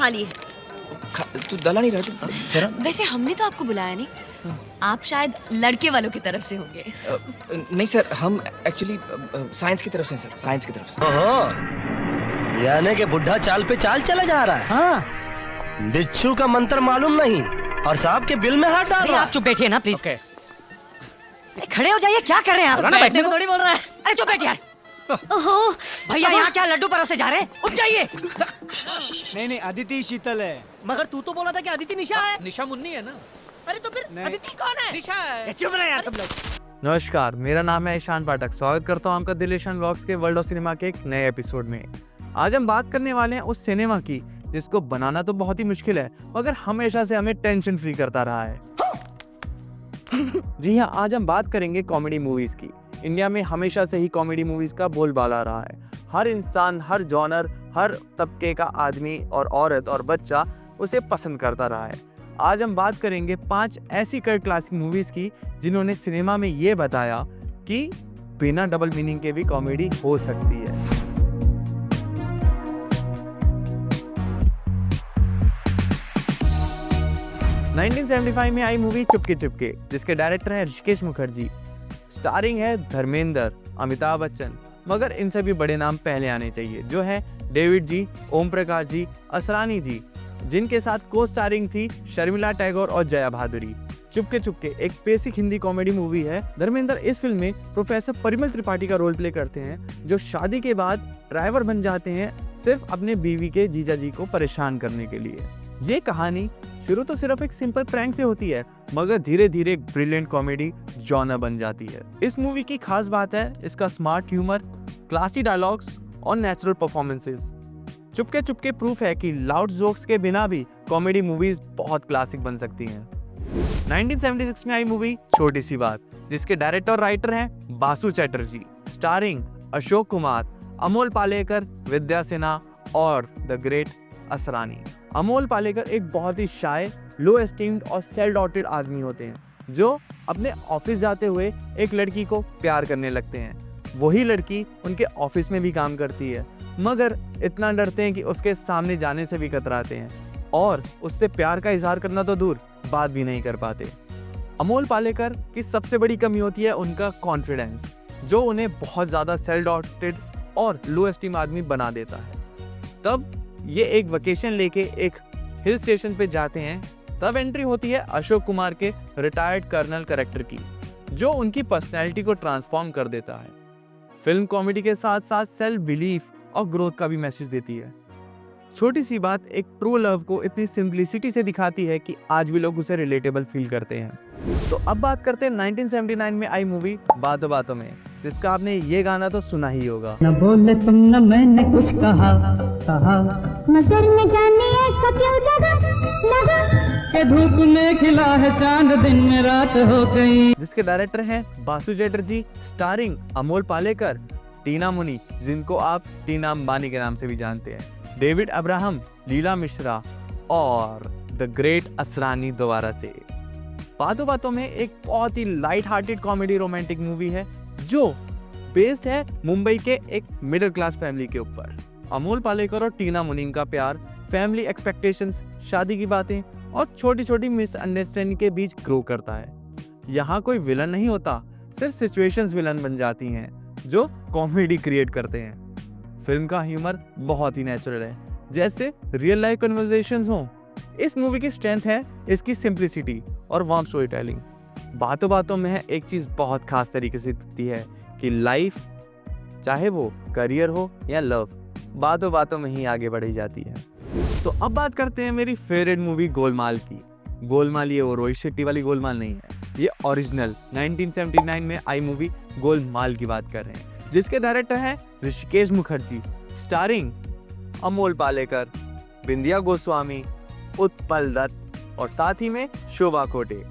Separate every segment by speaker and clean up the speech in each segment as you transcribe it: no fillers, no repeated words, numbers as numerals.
Speaker 1: खाली है।
Speaker 2: तू दला नहीं रहा जरा।
Speaker 1: वैसे हमने तो आपको बुलाया नहीं, आप शायद लड़के वालों की तरफ से होंगे।
Speaker 2: नहीं सर, हम एक्चुअली साइंस की तरफ से सर, साइंस की तरफ से।
Speaker 3: ओहो, यानी कि बुढ़ा चाल पे चाल चला जा रहा है। हाँ, बिच्छू का मंत्र मालूम नहीं और साहब के बिल में हाथ डाल रहा है।
Speaker 4: आप चुप बैठिए ना प्लीज।
Speaker 2: Okay.
Speaker 4: खड़े हो जाइए, क्या कर रहे हैं आप?
Speaker 1: बैठने को थोड़ी बोल रहा है।
Speaker 4: अरे चुप बैठ यार।
Speaker 1: ओहो
Speaker 4: भैया यहाँ क्या लड्डू परोसे जा रहे हैं? उठ जाइए।
Speaker 5: नहीं अदिति शीतल है।
Speaker 4: मगर तू तो बोला था कि अदिति निशा है।
Speaker 6: निशा मुन्नी है ना।
Speaker 4: अरे तो फिर अदिति कौन है?
Speaker 6: निशा है।
Speaker 4: चुप रहे यार तुम लोग।
Speaker 7: नमस्कार, मेरा नाम है ईशान पाठक। स्वागत करता हूँ आपका दिल ईशान व्लॉग्स के वर्ल्ड ऑफ सिनेमा के एक नए एपिसोड में। आज हम बात करने वाले हैं उस सिनेमा की जिसको बनाना तो बहुत ही मुश्किल है मगर हमेशा से हमें टेंशन फ्री करता रहा है। जी हाँ, आज हम बात करेंगे कॉमेडी मूवीज की। इंडिया में हमेशा से ही कॉमेडी मूवीज का बोलबाला रहा है। हर इंसान, हर जॉनर, हर तबके का आदमी और औरत और बच्चा उसे पसंद करता रहा है। आज हम बात करेंगे 5 ऐसी कल्ट क्लासिक मूवीज की जिन्होंने सिनेमा में ये बताया कि बिना डबल मीनिंग के भी कॉमेडी हो सकती है। नाइनटीन 1975 में आई मूवी चुपके चुपके, जिसके डायरेक्टर है ऋषिकेश मुखर्जी। स्टारिंग है धर्मेंद्र, अमिताभ बच्चन, मगर इनसे भी बड़े नाम पहले आने चाहिए, जो है डेविड जी, ओम प्रकाश जी, असरानी जी, जिनके साथ को स्टारिंग थी शर्मिला टैगोर और जया भादुरी। चुपके चुपके एक बेसिक हिंदी कॉमेडी मूवी है। धर्मेंद्र इस फिल्म में प्रोफेसर परिमल त्रिपाठी का रोल प्ले करते हैं, जो शादी के बाद ड्राइवर बन जाते हैं सिर्फ अपने बीवी के जीजा जी को परेशान करने के लिए। ये कहानी शुरू तो सिर्फ एक सिंपल प्रैंक से होती है मगर धीरे धीरे एक ब्रिलियंट कॉमेडी जॉनर बन जाती है। इस मूवी की खास बात है इसका स्मार्ट ह्यूमर, क्लासी डायलॉग्स और natural performances. Chupke Chupke proof है कि लाउड जोक्स के बिना भी कॉमेडी मूवीज बहुत क्लासिक बन सकती हैं। 1976 में आई मूवी छोटी सी बात, जिसके डायरेक्टर और राइटर हैं बासु चैटर्जी। स्टारिंग अशोक कुमार, अमोल पालेकर, विद्या सिन्हा और द ग्रेट असरानी। अमोल पालेकर एक बहुत ही शाय, लो एस्टीम्ड और सेल्फ डाउटेड आदमी होते हैं जो अपने ऑफिस जाते हुए एक लड़की को प्यार करने लगते हैं। वही लड़की उनके ऑफिस में भी काम करती है मगर इतना डरते हैं कि उसके सामने जाने से भी कतराते हैं और उससे प्यार का इजहार करना तो दूर, बात भी नहीं कर पाते। अमोल पालेकर की सबसे बड़ी कमी होती है उनका कॉन्फिडेंस, जो उन्हें बहुत ज़्यादा सेल्फ डाउटेड और लो एस्टीम आदमी बना देता है। तब ये एक वेकेशन लेके एक हिल स्टेशन पे जाते हैं। तब एंट्री होती है अशोक कुमार के रिटायर्ड कर्नल कैरेक्टर की, जो उनकी पर्सनैलिटी को ट्रांसफॉर्म कर देता है। फिल्म कॉमेडी के साथ साथ सेल्फ बिलीफ और ग्रोथ का भी मैसेज देती है। छोटी सी बात एक ट्रू लव को इतनी सिंप्लिसिटी से दिखाती है कि आज भी लोग उसे रिलेटेबल फील करते हैं। तो अब बात करते हैं 1979 में आई मूवी बातों बातों में, जिसका आपने ये गाना तो सुना ही होगा।
Speaker 8: न बोले तुम न मैंने कुछ कहा नजर में जाने ऐसा क्यों लगा के धूप में खिला है चांद, दिन में रात हो गई।
Speaker 7: जिसके डायरेक्टर हैं बासु चैटर्जी। स्टारिंग अमोल पालेकर, टीना मुनी, जिनको आप टीना अंबानी के नाम से भी जानते हैं, डेविड अब्राहम, लीला मिश्रा और द ग्रेट असरानी दोबारा से। बातों बातों में एक बहुत ही light hearted comedy romantic movie है जो बेस्ड है मुंबई के एक मिडिल क्लास फैमिली के ऊपर। अमोल पालेकर और टीना मुनी का प्यार, फैमिली एक्सपेक्टेशंस, शादी की बातें और छोटी छोटी मिसअंडरस्टैंडिंग के बीच ग्रो करता है। यहाँ कोई विलन नहीं होता, सिर्फ सिचुएशंस विलन बन जाती हैं जो कॉमेडी क्रिएट करते हैं। फिल्म का ह्यूमर बहुत ही नेचुरल है, जैसे रियल लाइफ कन्वर्सेशंस हों। इस मूवी की स्ट्रेंथ है इसकी सिंप्लिसिटी और वार्म स्टोरी टेलिंग। बातों बातों में एक चीज़ बहुत खास तरीके से दिखती है कि लाइफ, चाहे वो करियर हो या लव, बातों बातों में ही आगे बढ़ी जाती है। तो अब बात करते हैं मेरी फेवरेट मूवी गोलमाल की। गोलमाल ये वो रोहित शेट्टी वाली गोलमाल नहीं है, ये ओरिजिनल 1979 में आई मूवी गोलमाल की बात कर रहे हैं, जिसके डायरेक्टर हैं ऋषिकेश मुखर्जी। स्टारिंग अमोल पालेकर, बिंदिया गोस्वामी, उत्पल दत्त और साथ ही में शोभा कोटे।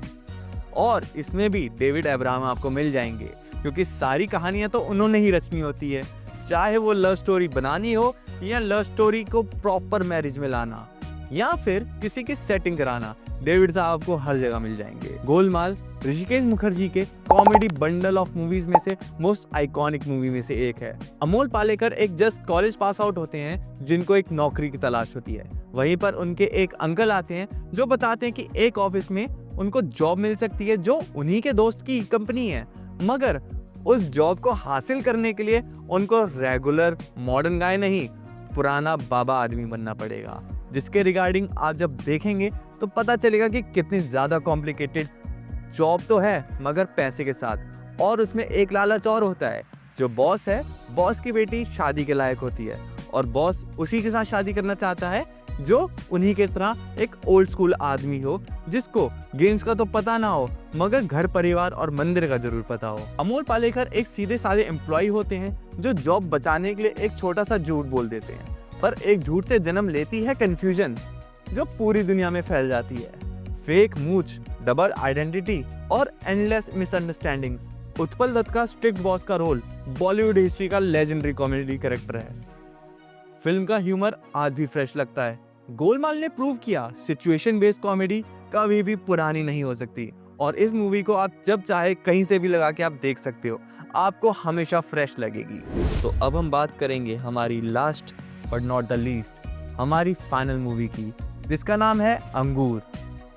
Speaker 7: और इसमें भी डेविड अब्राहम आपको मिल जाएंगे, क्योंकि सारी कहानियां तो उन्होंने ही रचनी होती है, चाहे वो लव स्टोरी बनानी हो या लव स्टोरी को प्रॉपर मैरिज में लाना या फिर किसी की सेटिंग कराना। डेविड साहब आपको हर जगह मिल जाएंगे। गोलमाल ऋषिकेश मुखर्जी के कॉमेडी बंडल ऑफ मूवीज में से मोस्ट आइकॉनिक मूवी में से एक है। अमोल पालेकर एक जस्ट कॉलेज पास आउट होते हैं जिनको एक नौकरी की तलाश होती है। वहीं पर उनके एक अंकल आते हैं जो बताते हैं कि एक ऑफिस में उनको जॉब मिल सकती है जो उन्हीं के दोस्त की कंपनी है, मगर उस जॉब को हासिल करने के लिए उनको रेगुलर मॉडर्न गाय नहीं, पुराना बाबा आदमी बनना पड़ेगा, जिसके रिगार्डिंग आप जब देखेंगे तो पता चलेगा कि कितनी ज्यादा कॉम्प्लिकेटेड जॉब तो है मगर पैसे के साथ। और उसमें एक लालच और होता है, जो बॉस है, बॉस की बेटी शादी के लायक होती है और बॉस उसी के साथ शादी करना चाहता है जो उन्हीं के तरह एक ओल्ड स्कूल आदमी हो, जिसको गेम्स का तो पता ना हो मगर घर परिवार और मंदिर का जरूर पता हो। अमोल पालेकर एक सीधे साधे एम्प्लॉय होते हैं जो जॉब बचाने के लिए एक छोटा सा झूठ बोल देते हैं, पर एक झूठ से जन्म लेती है कंफ्यूजन जो पूरी दुनिया में फैल जाती है। फेक मूछ, डबल आइडेंटिटी और एंडलेस मिसअंडरस्टैंडिंग्स। उत्पल दत्त का स्ट्रिक्ट बॉस का रोल बॉलीवुड हिस्ट्री का लेजेंडरी कॉमेडी कैरेक्टर है। फिल्म का ह्यूमर आज भी फ्रेश लगता है। गोलमाल ने प्रूव किया सिचुएशन बेस्ड कॉमेडी कभी भी पुरानी नहीं हो सकती और इस मूवी को आप जब चाहे कहीं से भी लगा के आप देख सकते हो, आपको हमेशा फ्रेश लगेगी। तो अब हम बात करेंगे हमारी last but not the least, हमारी फाइनल मूवी की, जिसका नाम है अंगूर।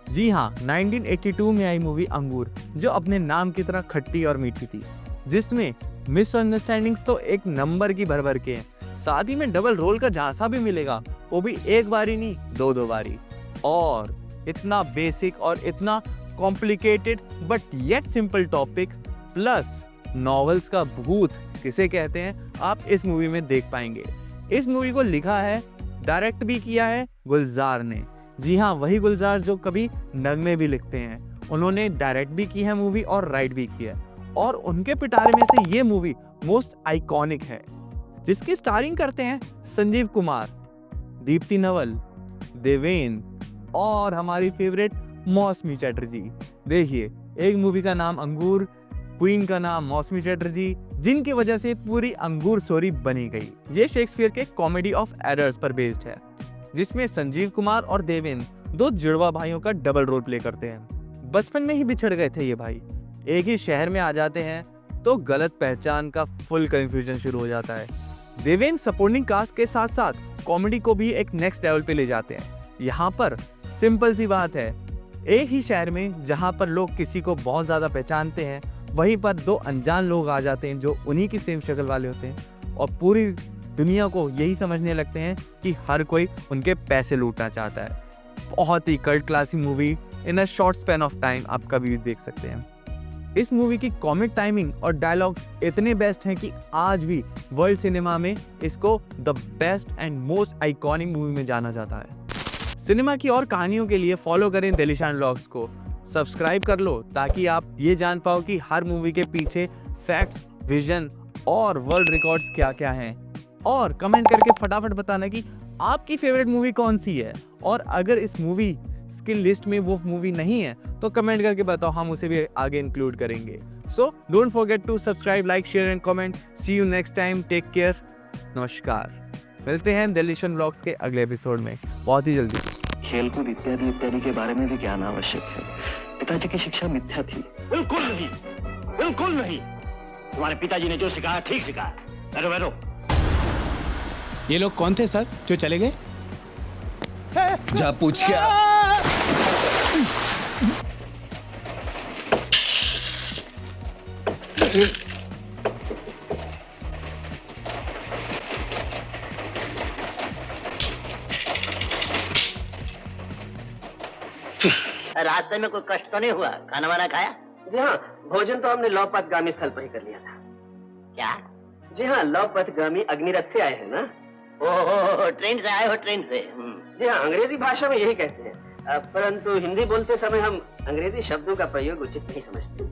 Speaker 7: जी हाँ, 1982 में आई मूवी अंगूर, जो अपने नाम की तरह खट्टी और मीठी थी, जिसमें मिसअंडरस्टैंडिंग्स तो एक नंबर की भर के हैं, साथ ही में डबल रोल का झांसा भी मिलेगा, वो भी एक बारी नहीं, दो बारी। और इतना बेसिक और इतना complicated but yet simple topic plus novels का भूत किसे कहते हैं, आप इस मूवी में देख पाएंगे। इस मूवी को लिखा है, डायरेक्ट भी किया है गुलजार ने। जी हाँ, वही गुलजार जो कभी नगमे भी लिखते हैं। उन्होंने डायरेक्ट भी की है मूवी और राइट भी किया है, और उनके पिटारे में से ये मूवी मोस्ट आइकॉनिक है, जिसकी स्टारिंग करते हैं संजीव कुमार, दीप्ति नवल, देवेन और हमारी फेवरेट मौसमी चटर्जी। देखिए, एक मूवी का नाम अंगूर, क्वीन का नाम मौसमी चटर्जी, जिनकी वजह से पूरी अंगूर स्टोरी बनी गई। ये शेक्सपियर के कॉमेडी ऑफ एरर्स पर बेस्ड है, जिसमें संजीव कुमार और देवेन दो जुड़वा भाइयों का डबल रोल प्ले करते हैं। बचपन में ही बिछड़ गए थे ये भाई, एक ही शहर में आ जाते हैं तो गलत पहचान का फुल कंफ्यूजन शुरू हो जाता है। देवेन सपोर्टिंग कास्ट के साथ साथ कॉमेडी को भी एक नेक्स्ट लेवल पे ले जाते हैं। यहाँ पर सिंपल सी बात है, एक ही शहर में जहाँ पर लोग किसी को बहुत ज्यादा पहचानते हैं, वहीं पर दो अनजान लोग आ जाते हैं जो उन्हीं की सेम शक्ल वाले होते हैं और पूरी दुनिया को यही समझने लगते हैं कि हर कोई उनके पैसे लूटना चाहता है। बहुत ही cult classy movie in a short span of time आप कभी भी देख सकते हैं। इस मूवी की कॉमिक टाइमिंग और डायलॉग्स इतने बेस्ट हैं कि आज भी वर्ल्ड सिनेमा में इसको the best and most iconic movie में जाना जाता है। सिनेमा की और कहानियों के लिए फॉलो करें दिलीशान व्लॉग्स को, सब्सक्राइब कर लो ताकि आप ये जान पाओ कि हर मूवी के पीछे फैक्ट्स, विजन और वर्ल्ड रिकॉर्ड्स क्या क्या हैं, और कमेंट करके फटाफट बताना कि आपकी फेवरेट मूवी कौन सी है, और अगर इस मूवी की लिस्ट में वो मूवी नहीं है तो कमेंट करके बताओ, हम उसे भी आगे इंक्लूड करेंगे। So don't forget to subscribe, like, share and comment. See you next time, take care, नमस्कार। मिलते हैं दिलीशान व्लॉग्स के अगले एपिसोड में बहुत ही जल्दी।
Speaker 6: खेलकूद इत्यादि इत्यादि के बारे में भी ज्ञान आवश्यक है। पिताजी की शिक्षा मिथ्या थी।
Speaker 9: बिल्कुल नहीं, बिल्कुल नहीं। तुम्हारे पिताजी ने जो सिखाया ठीक सिखाया। बैठो बैठो।
Speaker 10: ये लोग कौन थे सर जो चले गए?
Speaker 3: जा पूछ के आ।
Speaker 4: रास्ते में कोई कष्ट तो नहीं हुआ? खाना वाना खाया?
Speaker 11: जी हाँ, भोजन तो हमने लौपथगामी स्थल पर ही कर लिया था।
Speaker 4: क्या?
Speaker 11: जी हाँ, लौपथगामी अग्निरथ से आए हैं ना।
Speaker 4: ओहो, ट्रेन से आए हो? ट्रेन से?
Speaker 11: जी हाँ, अंग्रेजी भाषा में यही कहते हैं, परंतु हिंदी बोलते समय हम अंग्रेजी शब्दों का प्रयोग उचित नहीं समझते।